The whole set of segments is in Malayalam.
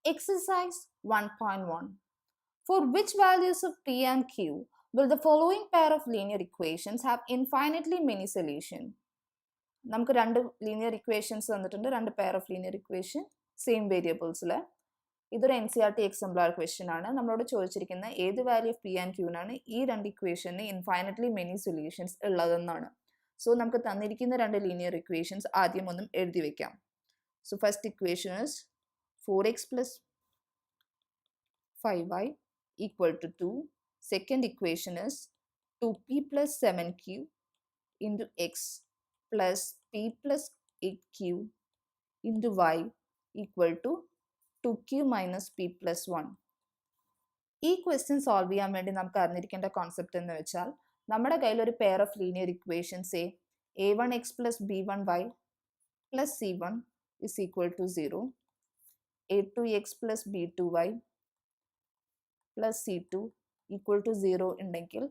Exercise 1.1. For which values of P and Q will the following pair of linear equations have infinitely many solutions? നമുക്ക് രണ്ട് ലീനിയർ ഇക്വേഷൻസ് തന്നിട്ടുണ്ട്, രണ്ട് pair of linear equation same വേരിയബിൾസിൽ. ഇതൊരു NCERT എക്സാംപ്ലാർ ക്വസ്റ്റ്യൻ ആണ്. നമ്മളോട് ചോദിച്ചിരിക്കുന്ന ഏത് വാല്യൂ ഓഫ് P ആൻഡ് Qനാണ് ഈ രണ്ട് ഇക്വേഷന് ഇൻഫൈനറ്റ്ലി മെനി സൊല്യൂഷൻസ് ഉള്ളതെന്നാണ്. സോ നമുക്ക് തന്നിരിക്കുന്ന രണ്ട് ലീനിയർ ഇക്വേഷൻസ് ആദ്യം ഒന്നും എഴുതി വെക്കാം. So first equation is 4x plus 5y equal to 2. Second equation is 2p plus 7q into x plus p plus 8q into y equal to 2q minus p plus 1. ഈ ക്വസ്റ്റ്യൻ സോൾവ് ചെയ്യാൻ വേണ്ടി നമുക്ക് അറിഞ്ഞിരിക്കേണ്ട കോൺസെപ്റ്റ് എന്ന് വെച്ചാൽ, നമ്മുടെ കയ്യിൽ ഒരു pair of linear equations a1x plus b1y plus c1 is equal to 0, a2x plus b2y plus c2 equal to 0 ഉണ്ടെങ്കിൽ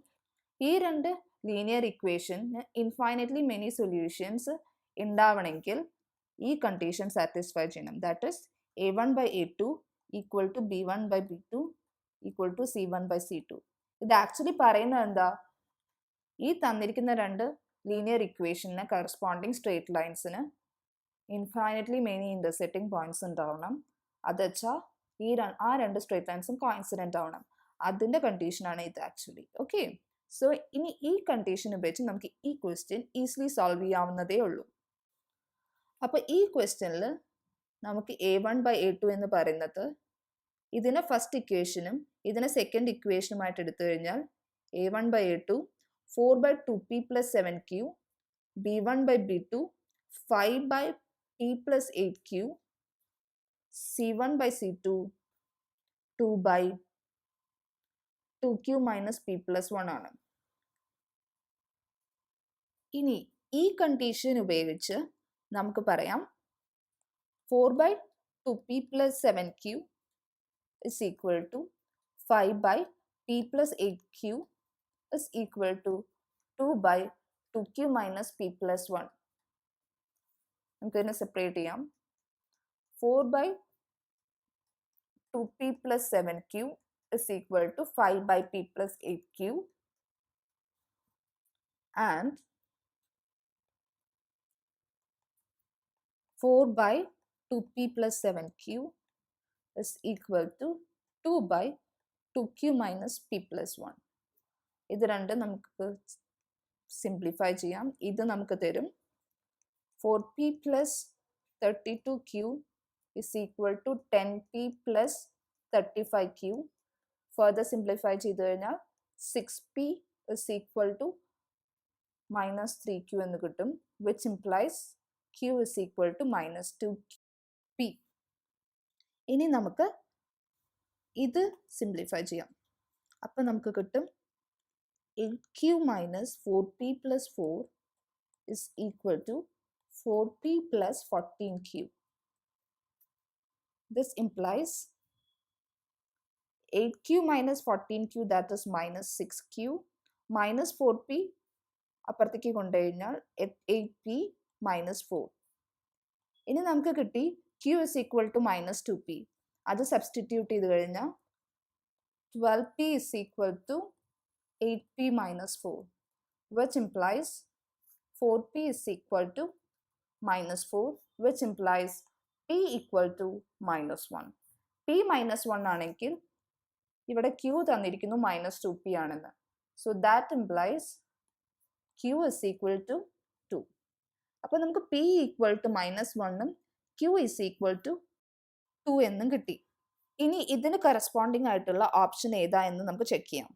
ഈ രണ്ട് ലീനിയർ ഇക്വേഷന് ഇൻഫൈനറ്റ്ലി മെനി സൊല്യൂഷൻസ് ഉണ്ടാവണമെങ്കിൽ ഈ കണ്ടീഷൻ സാറ്റിസ്ഫൈ ചെയ്യണം. That is a1/a2 equal to b1/b2 equal to c1/c2. ഇത് ആക്ച്വലി പറയുന്നത് എന്താ? ഈ തന്നിരിക്കുന്ന രണ്ട് ലീനിയർ ഇക്വേഷന് കറസ്പോണ്ടിങ് സ്ട്രേറ്റ് ലൈൻസിന് ഇൻഫൈനറ്റ്ലി മെനി ഇന്റർസെക്റ്റിംഗ് പോയിന്റ്സ് ഉണ്ടാവണം. അത് വെച്ചാൽ ആ രണ്ട് സ്ട്രേറ്റ് ലൈൻസും കോയിൻസിഡന്റ് ആവണം. അതിൻ്റെ കണ്ടീഷനാണ് ഇത് ആക്ച്വലി. ഓക്കെ, സോ ഇനി ഈ കണ്ടീഷൻ ഉപയോഗിച്ച് നമുക്ക് ഈ ക്വസ്റ്റ്യൻ ഈസിലി സോൾവ് ചെയ്യാവുന്നതേ ഉള്ളൂ. അപ്പോൾ ഈ ക്വസ്റ്റ്യനിൽ നമുക്ക് a1/a2 എന്ന് പറയുന്നത് ഇതിനെ ഫസ്റ്റ് ഇക്വേഷനും ഇതിനെ സെക്കൻഡ് ഇക്വേഷനുമായിട്ട് എടുത്തു കഴിഞ്ഞാൽ a1/a2 4/2p plus 7q, b1/b2 5/p plus 8q, c1/c2 2/2q minus p plus 1 ആണ്. ഇനി ഈ കണ്ടീഷൻ ഉപയോഗിച്ച് നമുക്ക് പറയാം 4/2p plus 7q is equal to 5/p plus 8q is equal to 2/2q minus p plus 1. നമുക്ക് ഇതിനെ സെപ്പറേറ്റ് ചെയ്യാം. 4/2p plus 7q is equal to 5/p plus 8q and 4/2p plus 7q is equal to 2/2q minus p plus 1. ഇത് രണ്ടും നമുക്ക് സിംപ്ലിഫൈ ചെയ്യാം. ഇത് നമുക്ക് തരും 4p plus 32q is equal to 10p plus 35q. Further simplify ചെയ്തു കഴിഞ്ഞാൽ 6p is equal to minus 3q എന്ന് കിട്ടും, which implies q is equal to minus 2p. ഇനി നമുക്ക് ഇത് സിംപ്ലിഫൈ ചെയ്യാം. അപ്പം നമുക്ക് കിട്ടും 8q minus 4p plus 4 is equal to 4p plus 14q. This implies 8q minus 14q, that is minus 6q, minus 4p അപ്പുറത്തേക്ക് കൊണ്ടുകഴിഞ്ഞാൽ 8p minus 4. ഇനി നമുക്ക് കിട്ടി q is equal to minus 2p. അത് സബ്സ്റ്റിറ്റ്യൂട്ട് ചെയ്ത് കഴിഞ്ഞാൽ 12p is equal to 8p minus 4, which implies 4p is equal to minus 4, which implies p equal to minus 1. p minus 1 ആണെങ്കിൽ ഇവിടെ q തന്നിരിക്കുന്നു minus 2p ആണെന്ന്. So that implies q is equal to 2. അപ്പോൾ നമുക്ക് p equal to minus 1ഉം q is equal to 2 എന്നും കിട്ടി. ഇനി ഇതിന് കറസ്പോണ്ടിങ് ആയിട്ടുള്ള ഓപ്ഷൻ ഏതാ എന്ന് നമുക്ക് ചെക്ക് ചെയ്യാം.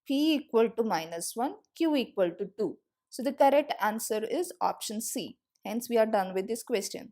p equal to minus 1, q equal to 2. So the correct answer is option C. Hence we are done with this question.